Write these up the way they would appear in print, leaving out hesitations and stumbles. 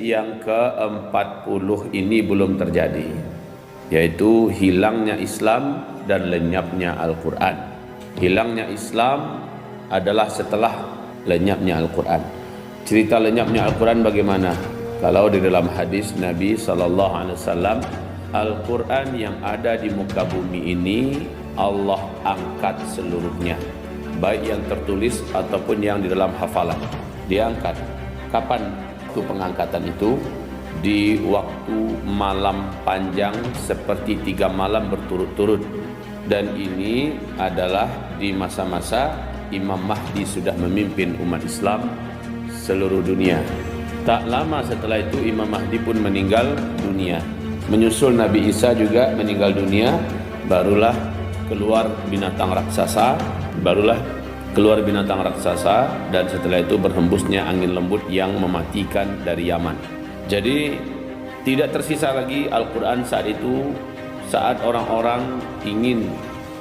yang ke-40 ini belum terjadi, yaitu hilangnya Islam dan lenyapnya Al-Quran. Hilangnya Islam adalah setelah lenyapnya Al-Quran. Cerita lenyapnya Al-Quran bagaimana? Kalau di dalam hadis Nabi SAW, Al-Quran yang ada di muka bumi ini Allah angkat seluruhnya, baik yang tertulis ataupun yang di dalam hafalan. Diangkat. Kapan itu pengangkatan itu? Di waktu malam panjang seperti 3 malam berturut-turut. Dan ini adalah di masa-masa Imam Mahdi sudah memimpin umat Islam seluruh dunia. Tak lama setelah itu Imam Mahdi pun meninggal dunia. Menyusul Nabi Isa juga meninggal dunia, barulah keluar binatang raksasa, dan setelah itu berhembusnya angin lembut yang mematikan dari Yaman. Jadi tidak tersisa lagi Al-Quran saat itu. Saat orang-orang ingin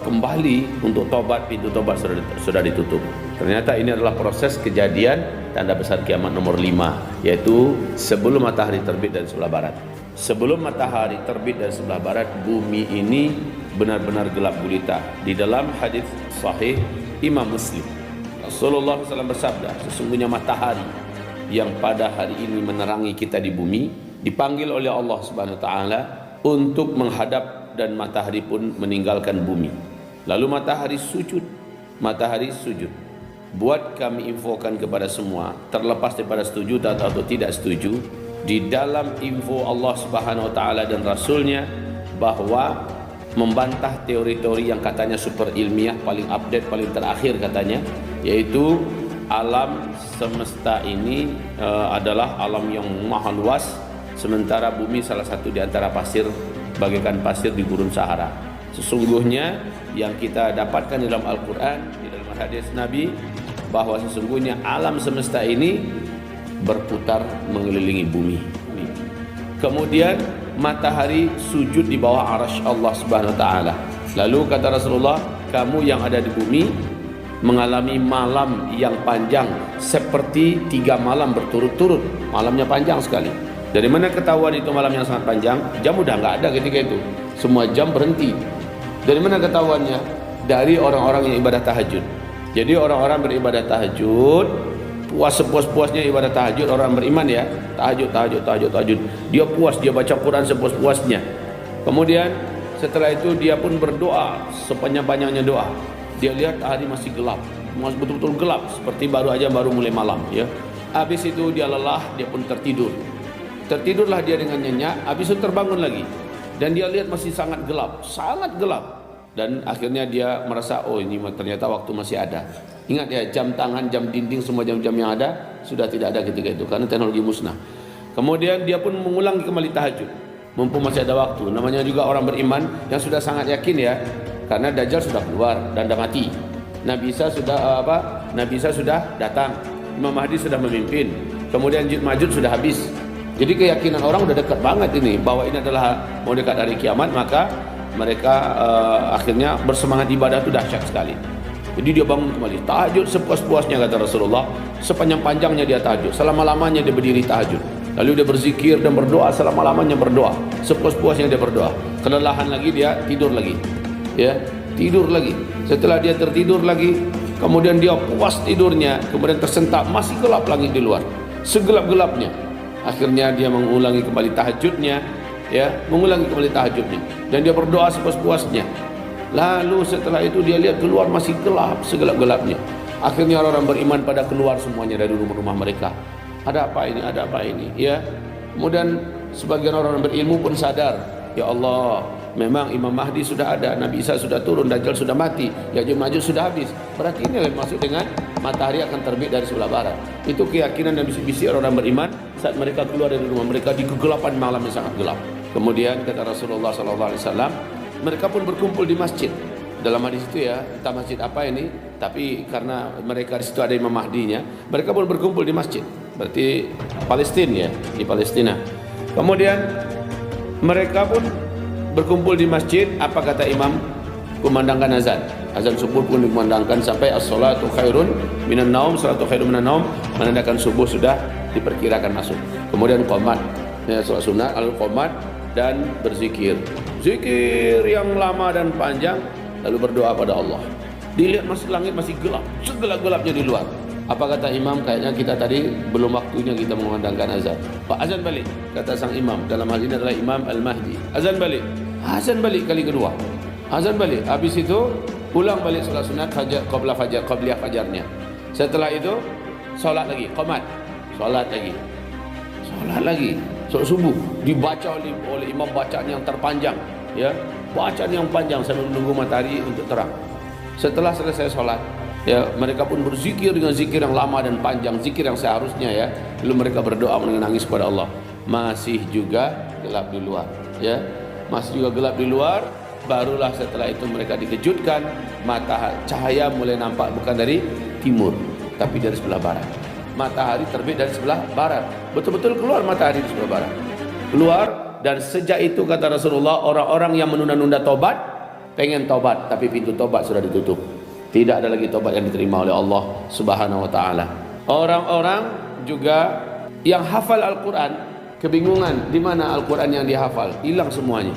kembali untuk tobat, pintu tobat sudah ditutup. Ternyata ini adalah proses kejadian tanda besar kiamat nomor 5, yaitu sebelum matahari terbit dari sebelah barat. Sebelum matahari terbit dari sebelah barat, bumi ini benar-benar gelap gulita. Di dalam hadis sahih Imam Muslim, Rasulullah SAW bersabda, sesungguhnya matahari yang pada hari ini menerangi kita di bumi dipanggil oleh Allah Subhanahu wa taala untuk menghadap, dan matahari pun meninggalkan bumi. Lalu matahari sujud. Buat kami infokan kepada semua, terlepas daripada setuju atau tidak setuju, di dalam info Allah Subhanahu wa taala dan Rasulnya bahwa membantah teori-teori yang katanya super ilmiah, paling update, paling terakhir katanya, yaitu alam semesta ini adalah alam yang maha luas, sementara bumi salah satu di antara pasir, bagaikan pasir di gurun Sahara. Sesungguhnya yang kita dapatkan dalam Al-Quran, di dalam hadis Nabi, bahwa sesungguhnya alam semesta ini berputar mengelilingi bumi. Kemudian matahari sujud di bawah arasy Allah Subhanahu wa taala. Lalu kata Rasulullah, kamu yang ada di bumi mengalami malam yang panjang seperti 3 malam berturut-turut. Malamnya panjang sekali. Dari mana ketahuan itu malam yang sangat panjang? Jam udah nggak ada ketika itu. Semua jam berhenti. Dari mana ketahuannya? Dari orang-orang yang ibadah tahajud. Jadi orang-orang beribadah tahajud, puas sepuas-puasnya ibadah tahajud, orang beriman ya, tahajud. Dia puas, dia baca Quran sepuas-puasnya. Kemudian setelah itu dia pun berdoa sepanjang-panjangnya doa. Dia lihat hari masih gelap, masih betul-betul gelap, seperti baru mulai malam ya. Habis itu dia lelah, dia pun tertidurlah dia dengan nyenyak. Habis itu terbangun lagi dan dia lihat masih sangat gelap, dan akhirnya dia merasa, oh ini ternyata waktu masih ada. Ingat ya, jam tangan, jam dinding, semua jam-jam yang ada sudah tidak ada ketika itu karena teknologi musnah. Kemudian dia pun mengulangi kembali tahajud, mumpung masih ada waktu. Namanya juga orang beriman yang sudah sangat yakin ya, karena Dajjal sudah keluar dan dah mati. Nabi Isa sudah datang, Imam Mahdi sudah memimpin, kemudian Ya'juj Ma'juj sudah habis. Jadi keyakinan orang udah dekat banget ini bahwa ini adalah mau dekat hari kiamat, maka mereka akhirnya bersemangat ibadah itu dahsyat sekali. Jadi dia bangun kembali tahajud sepuas-puasnya kata Rasulullah, sepanjang-panjangnya dia tahajud, selama-lamanya dia berdiri tahajud. Lalu dia berzikir dan berdoa selama-lamanya, berdoa sepuas-puasnya dia berdoa. Kelelahan lagi dia tidur lagi. Ya, tidur lagi. Setelah dia tertidur lagi, kemudian dia puas tidurnya, kemudian tersentak masih gelap langit di luar, segelap-gelapnya. Akhirnya dia mengulangi kembali tahajudnya, dan dia berdoa sepuas-puasnya. Lalu setelah itu dia lihat keluar masih gelap, segelap-gelapnya. Akhirnya orang beriman pada keluar semuanya dari rumah-rumah mereka. Ada apa ini? Ya. Kemudian sebagian orang berilmu pun sadar, ya Allah, memang Imam Mahdi sudah ada, Nabi Isa sudah turun, Dajjal sudah mati, Ya'juj Ma'juj sudah habis. Berarti ini maksud dengan matahari akan terbit dari sebelah barat. Itu keyakinan dan bisik-bisik orang beriman saat mereka keluar dari rumah mereka di kegelapan malam yang sangat gelap. Kemudian kata Rasulullah SAW, mereka pun berkumpul di masjid. Dalam hadis itu ya, entah masjid apa ini, tapi karena mereka di situ ada Imam Mahdinya, mereka pun berkumpul di masjid. Berarti Palestina ya, di Palestina. Kemudian mereka pun berkumpul di masjid. Apa kata imam? Kumandangkan azan. Azan subuh pun dikumandangkan sampai as-salatu khairun minan naum, salatu khairun minan naum, menandakan subuh sudah diperkirakan masuk. Kemudian qomat, ya, salat sunat al-qomat dan berzikir. Zikir yang lama dan panjang, lalu berdoa pada Allah. Dilihat masih langit masih gelap, segelap-gelapnya di luar. Apa kata imam? Kayaknya kita tadi belum waktunya kita mengumandangkan azan. Pak, azan balik. Kata sang imam, dalam hal ini adalah Imam Al-Mahdi. Azan balik. Azan balik kali kedua. Azan balik. Habis itu ulang balik salat sunat fajar, qabliyah fajarnya. Setelah itu solat lagi, qomat. Solat lagi. Solat lagi. Solat subuh dibaca oleh imam bacaan yang terpanjang, ya. Bacaan yang panjang sambil menunggu matahari untuk terang. Setelah selesai solat, ya, mereka pun berzikir dengan zikir yang lama dan panjang, zikir yang seharusnya, ya. Lalu mereka berdoa menangis kepada Allah. Masih juga gelap di luar, ya. Masih juga gelap di luar. Barulah setelah itu mereka dikejutkan, cahaya mulai nampak bukan dari timur tapi dari sebelah barat. Matahari terbit dari sebelah barat. Betul-betul keluar matahari di sebelah barat. Keluar, dan sejak itu kata Rasulullah, orang-orang yang menunda-nunda tobat, pengen tobat tapi pintu tobat sudah ditutup. Tidak ada lagi tobat yang diterima oleh Allah Subhanahu wa taala. Orang-orang juga yang hafal Al-Qur'an kebingungan di mana Al-Qur'an yang dihafal, hilang semuanya.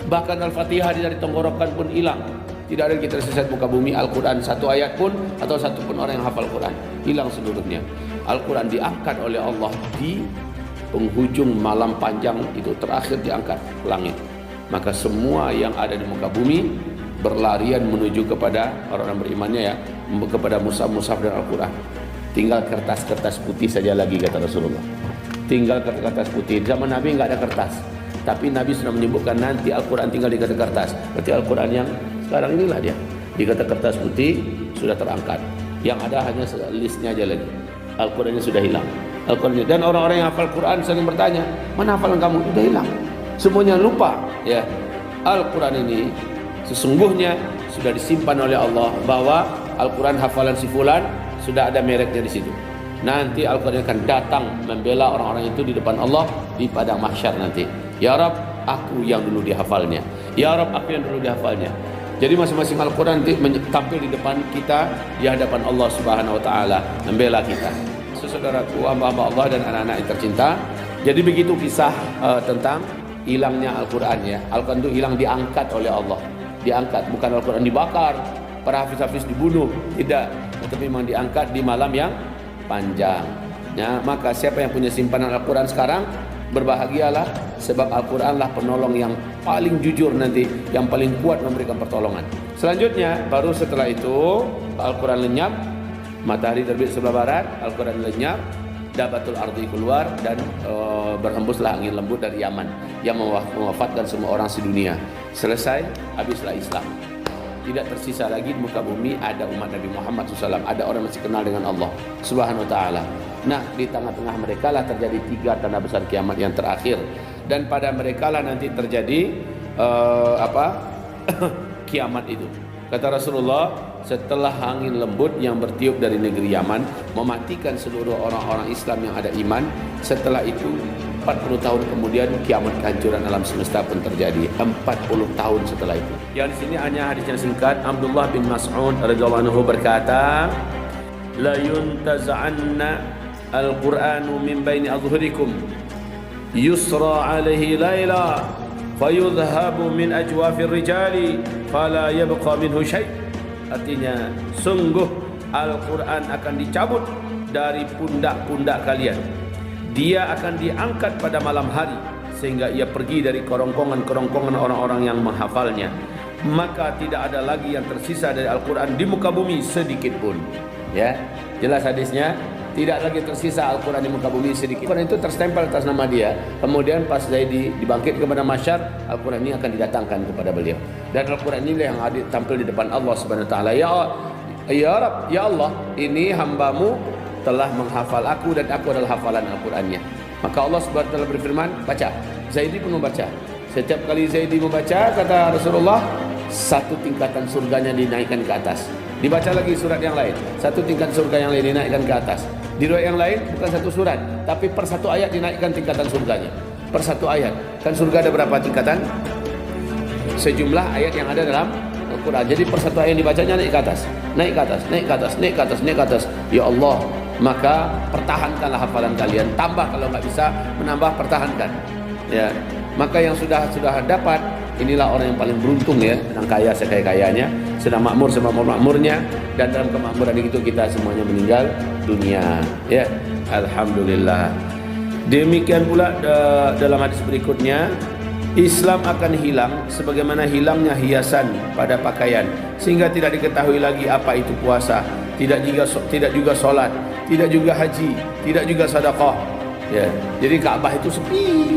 Bahkan Al-Fatihah dari tenggorokan pun hilang. Tidak ada yang tersesat muka bumi. Al-Quran satu ayat pun atau satu pun orang yang hafal Quran, hilang seluruhnya. Al-Quran diangkat oleh Allah di penghujung malam panjang itu, terakhir diangkat ke langit. Maka semua yang ada di muka bumi berlarian menuju kepada orang-orang berimannya, ya, kepada mushaf-mushaf dan Al-Quran. Tinggal kertas-kertas putih saja lagi kata Rasulullah. Tinggal kertas putih. Zaman Nabi enggak ada kertas. Tapi Nabi sudah menyebutkan nanti Al-Quran tinggal di kertas. Berarti Al-Quran yang sekarang inilah dia. Di kertas putih sudah terangkat. Yang ada hanya listnya aja lagi. Al-Qurannya sudah hilang. Al-Qurannya. Dan orang-orang yang hafal Quran sering bertanya, mana hafalan kamu? Sudah hilang. Semuanya lupa. Ya, Al-Quran ini sesungguhnya sudah disimpan oleh Allah, bahwa Al-Quran hafalan si fulan sudah ada mereknya di situ. Nanti Al-Quran akan datang membela orang-orang itu di depan Allah di padang mahsyar nanti. Ya Rab, aku yang dulu dihafalnya. Ya Rab, aku yang dulu dihafalnya. Jadi masing-masing Al-Quran tampil di depan kita di hadapan Allah Subhanahu wa taala membela kita. Saudaraku, hamba-hamba Allah dan anak-anak yang tercinta. Jadi begitu kisah tentang hilangnya Al-Quran, ya. Al-Quran itu hilang, diangkat oleh Allah. Diangkat, bukan Al-Quran dibakar, para hafiz-hafiz dibunuh, tidak. Tetapi memang diangkat di malam yang panjang. Ya, maka siapa yang punya simpanan Al-Quran sekarang, berbahagialah, sebab Al-Quran lah penolong yang paling jujur nanti, yang paling kuat memberikan pertolongan. Selanjutnya, baru setelah itu Al-Quran lenyap, matahari terbit sebelah barat, Al-Quran lenyap, dabatul ardi keluar, dan berhembuslah angin lembut dari Yaman yang mewafatkan semua orang sedunia. Selesai, habislah Islam. Tidak tersisa lagi di muka bumi ada umat Nabi Muhammad SAW, ada orang masih kenal dengan Allah Subhanahu wa taala. Nah, di tengah-tengah mereka lah terjadi 3 tanda besar kiamat yang terakhir, dan pada mereka lah nanti terjadi kiamat itu. Kata Rasulullah, setelah angin lembut yang bertiup dari negeri Yaman mematikan seluruh orang-orang Islam yang ada iman, setelah itu 40 tahun kemudian kiamat kehancuran alam semesta pun terjadi. 40 tahun setelah itu. Yang di sini hanya hadis yang singkat. Abdullah bin Mas'ud radhiyallahu anhu berkata, la yuntaz'anna al-Qur'anu min baini adhhurikum yusra alaihi laila fayudhhabu min ajwafir rijali fala yabqa minhu syai'. Artinya, sungguh Al-Quran akan dicabut dari pundak-pundak kalian. Dia akan diangkat pada malam hari sehingga ia pergi dari kerongkongan-kerongkongan orang-orang yang menghafalnya. Maka tidak ada lagi yang tersisa dari Al-Quran di muka bumi sedikit pun. Ya, jelas hadisnya. Tidak lagi tersisa Al-Quran di muka bumi sedikit. Al-Quran itu terstempel atas nama dia. Kemudian pas Zaidi dibangkit kepada masyar, Al-Quran ini akan didatangkan kepada beliau. Dan Al-Quran ini yang hadir tampil di depan Allah Subhanahu wa taala. Ya Rabb, ya Allah, ini hambamu telah menghafal aku dan aku adalah hafalan Al-Qurannya. Maka Allah Subhanahu wa taala berfirman, baca. Zaidi pun membaca. Setiap kali Zaidi membaca, kata Rasulullah, 1 tingkatan surganya dinaikkan ke atas. Dibaca lagi surat yang lain, 1 tingkat surga yang lain dinaikkan ke atas. Di riwayat yang lain bukan 1 surat, tapi per 1 ayat dinaikkan tingkatan surganya. Per 1 ayat. Kan surga ada berapa tingkatan? Sejumlah ayat yang ada dalam Quran. Jadi persatu ayat yang dibacanya naik ke atas, naik ke atas, naik ke atas, naik ke atas, naik ke atas. Ya Allah, maka pertahankanlah hafalan kalian. Tambah kalau nggak bisa, menambah, pertahankan. Ya, maka yang sudah dapat, inilah orang yang paling beruntung ya, yang kaya sekaya-kayanya, sedang makmur semakmur-makmurnya, dan dalam kemakmuran itu kita semuanya meninggal dunia. Ya, alhamdulillah. Demikian pula dalam hadis berikutnya, Islam akan hilang sebagaimana hilangnya hiasan pada pakaian, sehingga tidak diketahui lagi apa itu puasa, tidak juga solat, tidak juga haji, tidak juga sedekah. Ya, jadi Ka'bah itu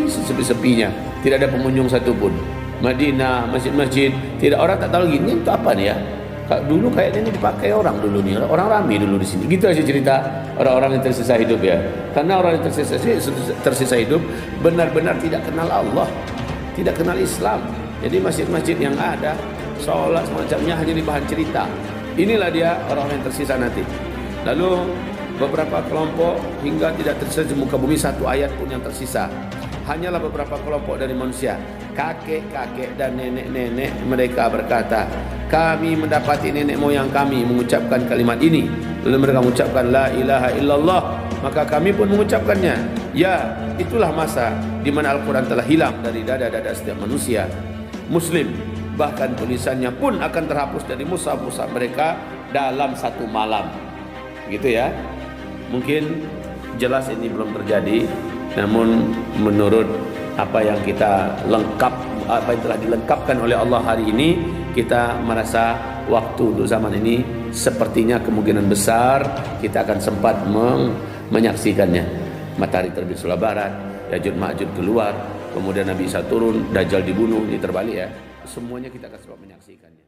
sepi-sepinya, tidak ada pengunjung satupun. Madinah, masjid-masjid, tidak, orang tak tahu lagi ini untuk apa nih ya. Dulu kayaknya ini dipakai orang dulu nih, orang ramai dulu di sini. Gitu aja cerita orang-orang yang tersisa hidup ya. Karena orang yang tersisa hidup benar-benar tidak kenal Allah, tidak kenal Islam. Jadi masjid-masjid yang ada, sholat semacamnya hanya di bahan cerita. Inilah dia orang-orang yang tersisa nanti. Lalu beberapa kelompok hingga tidak tersisa di muka bumi satu ayat pun yang tersisa. Hanyalah beberapa kelompok dari manusia, kakek-kakek dan nenek-nenek mereka berkata, kami mendapati nenek moyang kami mengucapkan kalimat ini. Lalu mereka mengucapkan la ilaha illallah, maka kami pun mengucapkannya. Ya, itulah masa di mana Al-Quran telah hilang dari dada-dada setiap manusia Muslim. Bahkan tulisannya pun akan terhapus dari mushaf-mushaf mereka dalam satu malam. Gitu ya. Mungkin jelas ini belum terjadi, namun menurut apa yang kita apa yang telah dilengkapkan oleh Allah hari ini, kita merasa waktu untuk zaman ini sepertinya kemungkinan besar kita akan sempat menyaksikannya. Matahari terbit sebelah barat, Ya'juj Ma'juj keluar, kemudian Nabi Isa turun, Dajjal dibunuh, ini terbalik ya. Semuanya kita akan sempat menyaksikannya.